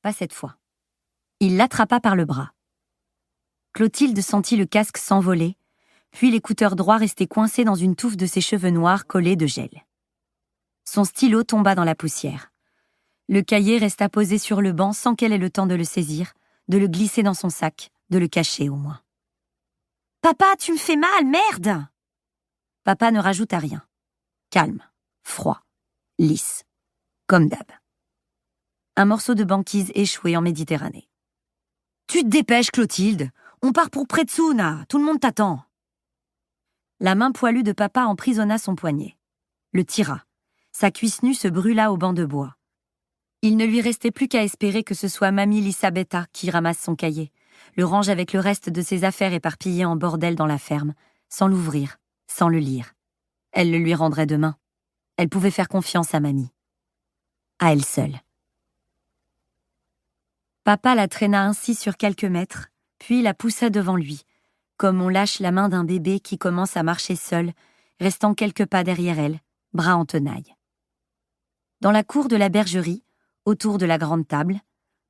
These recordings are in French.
pas cette fois. Il l'attrapa par le bras. Clotilde sentit le casque s'envoler, puis l'écouteur droit restait coincé dans une touffe de ses cheveux noirs collés de gel. Son stylo tomba dans la poussière. Le cahier resta posé sur le banc sans qu'elle ait le temps de le saisir, de le glisser dans son sac, de le cacher au moins. « Papa, tu me fais mal, merde !» Papa ne rajouta rien. Calme, froid, lisse, comme d'hab. Un morceau de banquise échoué en Méditerranée. « Tu te dépêches, Clotilde, on part pour Pretsuna, tout le monde t'attend. » La main poilue de papa emprisonna son poignet. Le tira. Sa cuisse nue se brûla au banc de bois. Il ne lui restait plus qu'à espérer que ce soit Mamie Lisabetta qui ramasse son cahier, le range avec le reste de ses affaires éparpillées en bordel dans la ferme, sans l'ouvrir, sans le lire. Elle le lui rendrait demain. Elle pouvait faire confiance à Mamie. À elle seule. Papa la traîna ainsi sur quelques mètres, puis la poussa devant lui, comme on lâche la main d'un bébé qui commence à marcher seul, restant quelques pas derrière elle, bras en tenaille. Dans la cour de la bergerie, autour de la grande table,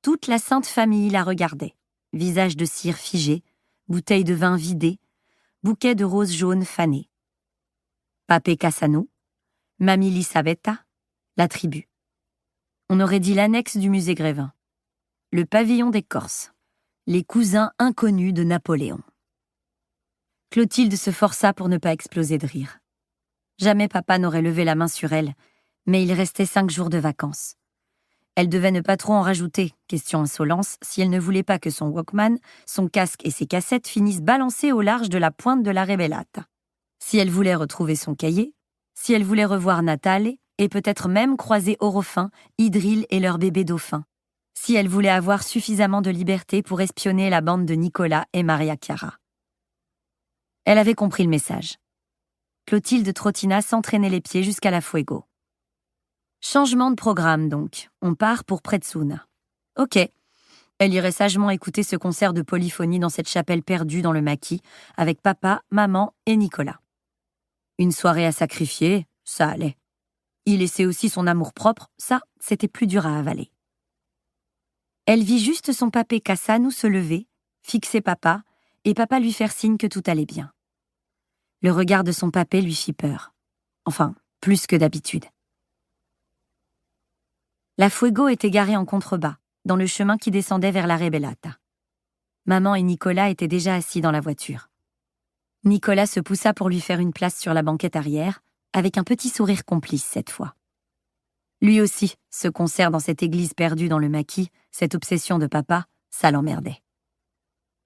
toute la sainte famille la regardait, visage de cire figé, bouteille de vin vidée, bouquet de roses jaunes fanées. Papé Cassano, Mamie Lisabetta, la tribu. On aurait dit l'annexe du musée Grévin. Le pavillon des Corses, les cousins inconnus de Napoléon. Clotilde se força pour ne pas exploser de rire. Jamais papa n'aurait levé la main sur elle, mais il restait 5 jours de vacances. Elle devait ne pas trop en rajouter, question insolence, si elle ne voulait pas que son Walkman, son casque et ses cassettes finissent balancés au large de la pointe de la Rebellata. Si elle voulait retrouver son cahier, si elle voulait revoir Natale et peut-être même croiser Orofin, Idril et leur bébé dauphin. Si elle voulait avoir suffisamment de liberté pour espionner la bande de Nicolas et Maria Chiara. Elle avait compris le message. Clotilde trottina sans traîner les pieds jusqu'à la Fuego. Changement de programme donc, on part pour Pretsuna. Ok, elle irait sagement écouter ce concert de polyphonie dans cette chapelle perdue dans le maquis, avec papa, maman et Nicolas. Une soirée à sacrifier, ça allait. Y laisser aussi son amour-propre, ça, c'était plus dur à avaler. Elle vit juste son papé Cassano se lever, fixer papa, et papa lui faire signe que tout allait bien. Le regard de son papé lui fit peur. Enfin, plus que d'habitude. La Fuego était garée en contrebas, dans le chemin qui descendait vers la Rebellata. Maman et Nicolas étaient déjà assis dans la voiture. Nicolas se poussa pour lui faire une place sur la banquette arrière, avec un petit sourire complice cette fois. Lui aussi, ce concert dans cette église perdue dans le maquis, cette obsession de papa, ça l'emmerdait.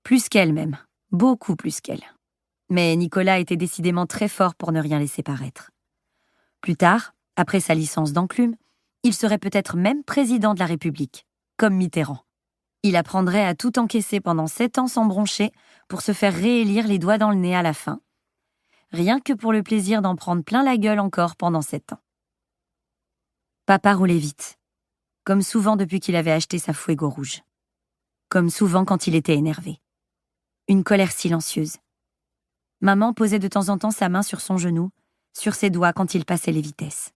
Plus qu'elle même, beaucoup plus qu'elle. Mais Nicolas était décidément très fort pour ne rien laisser paraître. Plus tard, après sa licence d'enclume, il serait peut-être même président de la République, comme Mitterrand. Il apprendrait à tout encaisser pendant 7 ans sans broncher pour se faire réélire les doigts dans le nez à la fin, rien que pour le plaisir d'en prendre plein la gueule encore pendant 7 ans. Papa roulait vite, comme souvent depuis qu'il avait acheté sa Fuego rouge, comme souvent quand il était énervé. Une colère silencieuse. Maman posait de temps en temps sa main sur son genou, sur ses doigts quand il passait les vitesses.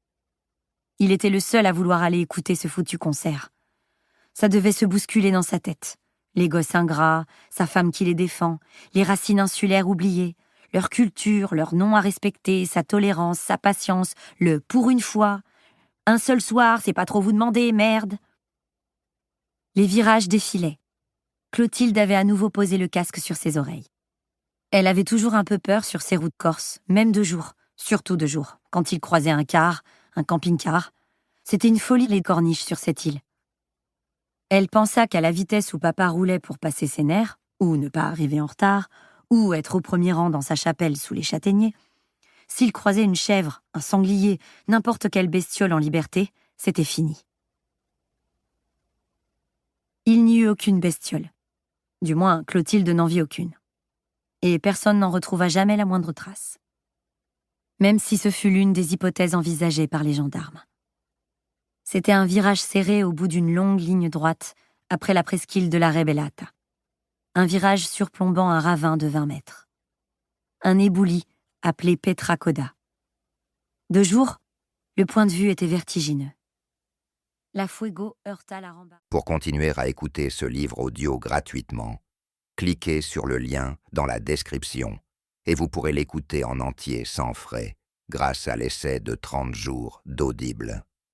Il était le seul à vouloir aller écouter ce foutu concert. Ça devait se bousculer dans sa tête. Les gosses ingrats, sa femme qui les défend, les racines insulaires oubliées, leur culture, leur nom à respecter, sa tolérance, sa patience, le « pour une fois », un seul soir, c'est pas trop vous demander, merde. Les virages défilaient. Clotilde avait à nouveau posé le casque sur ses oreilles. Elle avait toujours un peu peur sur ces routes corses, même de jour, surtout de jour, quand il croisait un car, un camping-car. C'était une folie les corniches sur cette île. Elle pensa qu'à la vitesse où papa roulait pour passer ses nerfs, ou ne pas arriver en retard, ou être au premier rang dans sa chapelle sous les châtaigniers, s'il croisait une chèvre, un sanglier, n'importe quelle bestiole en liberté, c'était fini. Il n'y eut aucune bestiole. Du moins, Clotilde n'en vit aucune. Et personne n'en retrouva jamais la moindre trace. Même si ce fut l'une des hypothèses envisagées par les gendarmes. C'était un virage serré au bout d'une longue ligne droite, après la presqu'île de la Rebellata. Un virage surplombant un ravin de 20 mètres. Un éboulis appelé Petra Coda. De jour, le point de vue était vertigineux. La Fuego heurta la rambarde. Pour continuer à écouter ce livre audio gratuitement, cliquez sur le lien dans la description et vous pourrez l'écouter en entier sans frais grâce à l'essai de 30 jours d'Audible.